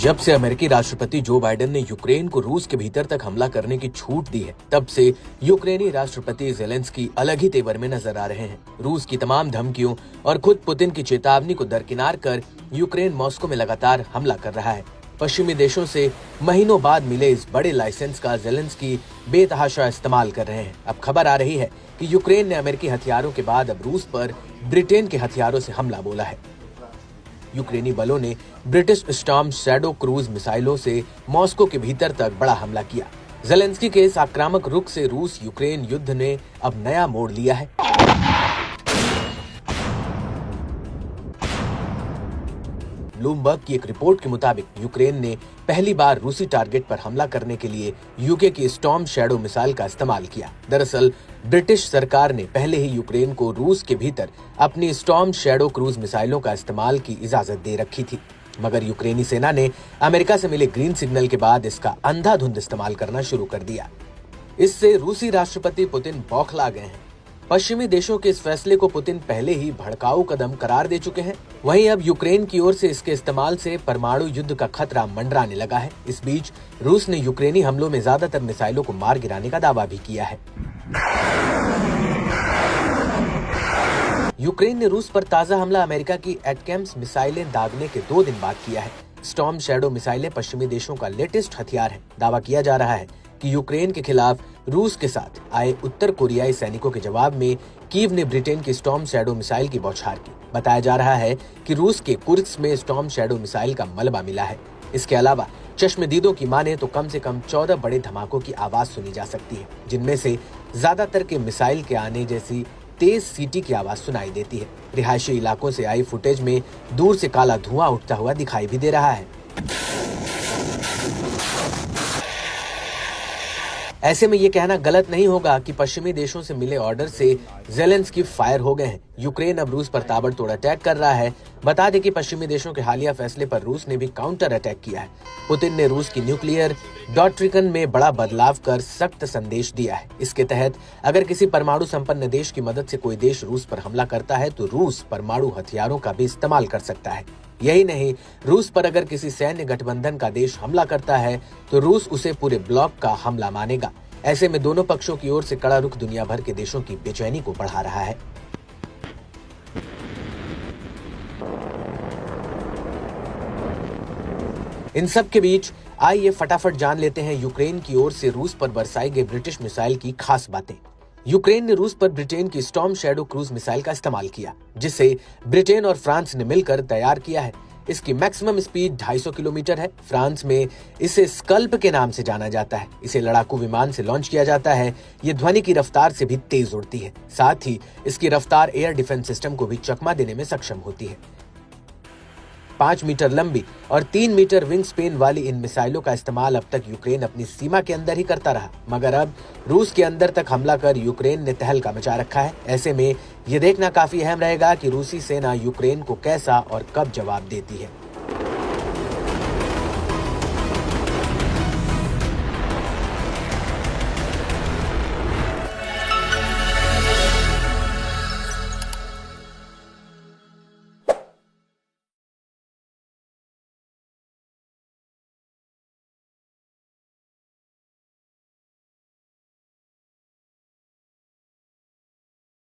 जब से अमेरिकी राष्ट्रपति जो बाइडेन ने यूक्रेन को रूस के भीतर तक हमला करने की छूट दी है, तब से यूक्रेनी राष्ट्रपति ज़ेलेंस्की अलग ही तेवर में नजर आ रहे हैं। रूस की तमाम धमकियों और खुद पुतिन की चेतावनी को दरकिनार कर यूक्रेन मॉस्को में लगातार हमला कर रहा है। पश्चिमी देशों से महीनों बाद मिले इस बड़े लाइसेंस का ज़ेलेंस्की बेतहाशा इस्तेमाल कर रहे हैं। अब खबर आ रही है कि यूक्रेन ने अमेरिकी हथियारों के बाद अब रूस पर ब्रिटेन के हथियारों से हमला बोला है। यूक्रेनी बलों ने ब्रिटिश स्टॉर्म शैडो क्रूज मिसाइलों से मॉस्को के भीतर तक बड़ा हमला किया। ज़ेलेंस्की के इस आक्रामक रुख से रूस यूक्रेन युद्ध ने अब नया मोड़ लिया है। ब्लूमबर्ग की एक रिपोर्ट के मुताबिक यूक्रेन ने पहली बार रूसी टारगेट पर हमला करने के लिए यूके की स्टॉर्म शैडो मिसाइल का इस्तेमाल किया। दरअसल ब्रिटिश सरकार ने पहले ही यूक्रेन को रूस के भीतर अपनी स्टॉर्म शैडो क्रूज मिसाइलों का इस्तेमाल की इजाजत दे रखी थी, मगर यूक्रेनी सेना ने अमेरिका से मिले ग्रीन सिग्नल के बाद इसका अंधाधुंध इस्तेमाल करना शुरू कर दिया। इससे रूसी राष्ट्रपति पुतिन बौखला गए हैं। पश्चिमी देशों के इस फैसले को पुतिन पहले ही भड़काऊ कदम करार दे चुके हैं। वहीं अब यूक्रेन की ओर से इसके इस्तेमाल से परमाणु युद्ध का खतरा मंडराने लगा है। इस बीच रूस ने यूक्रेनी हमलों में ज्यादातर मिसाइलों को मार गिराने का दावा भी किया है। यूक्रेन ने रूस पर ताजा हमला अमेरिका की एटकेम्स मिसाइलें दागने के 2 दिन बाद किया है। स्टॉर्म शैडो मिसाइलें पश्चिमी देशों का लेटेस्ट हथियार है। दावा किया जा रहा है कि यूक्रेन के खिलाफ रूस के साथ आए उत्तर कोरियाई सैनिकों के जवाब में कीव ने ब्रिटेन की स्टॉर्म शैडो मिसाइल की बौछार की। बताया जा रहा है कि रूस के कुर्स्क में स्टॉर्म शैडो मिसाइल का मलबा मिला है। इसके अलावा चश्मदीदों की माने तो कम से कम 14 बड़े धमाकों की आवाज सुनी जा सकती है, जिनमें से ज्यादातर के मिसाइल के आने जैसी तेज सीटी की आवाज सुनाई देती है। रिहायशी इलाकों से आई फुटेज में दूर से काला धुआं उठता हुआ दिखाई भी दे रहा है। ऐसे में ये कहना गलत नहीं होगा कि पश्चिमी देशों से मिले ऑर्डर से ज़ेलेंस्की फायर हो गए हैं। यूक्रेन अब रूस पर ताबड़तोड़ अटैक कर रहा है। बता दें कि पश्चिमी देशों के हालिया फैसले पर रूस ने भी काउंटर अटैक किया है। पुतिन ने रूस की न्यूक्लियर डॉक्ट्रिन में बड़ा बदलाव कर सख्त संदेश दिया है। इसके तहत अगर किसी परमाणु संपन्न देश की मदद से कोई देश रूस पर हमला करता है तो रूस परमाणु हथियारों का भी इस्तेमाल कर सकता है। यही नहीं, रूस पर अगर किसी सैन्य गठबंधन का देश हमला करता है तो रूस उसे पूरे ब्लॉक का हमला मानेगा। ऐसे में दोनों पक्षों की ओर से कड़ा रुख दुनिया भर के देशों की बेचैनी को बढ़ा रहा है। इन सब के बीच आइए फटाफट जान लेते हैं यूक्रेन की ओर से रूस पर बरसाई गई ब्रिटिश मिसाइल की खास बातें। यूक्रेन ने रूस पर ब्रिटेन की स्टॉर्म शैडो क्रूज मिसाइल का इस्तेमाल किया, जिसे ब्रिटेन और फ्रांस ने मिलकर तैयार किया है। इसकी मैक्सिमम स्पीड 250 किलोमीटर है। फ्रांस में इसे स्कल्प के नाम से जाना जाता है। इसे लड़ाकू विमान से लॉन्च किया जाता है। ये ध्वनि की रफ्तार से भी तेज उड़ती है। साथ ही इसकी रफ्तार एयर डिफेंस सिस्टम को भी चकमा देने में सक्षम होती है। 5 मीटर लंबी और 3 मीटर विंग स्पेन वाली इन मिसाइलों का इस्तेमाल अब तक यूक्रेन अपनी सीमा के अंदर ही करता रहा, मगर अब रूस के अंदर तक हमला कर यूक्रेन ने तहलका मचा रखा है। ऐसे में ये देखना काफी अहम रहेगा कि रूसी सेना यूक्रेन को कैसा और कब जवाब देती है।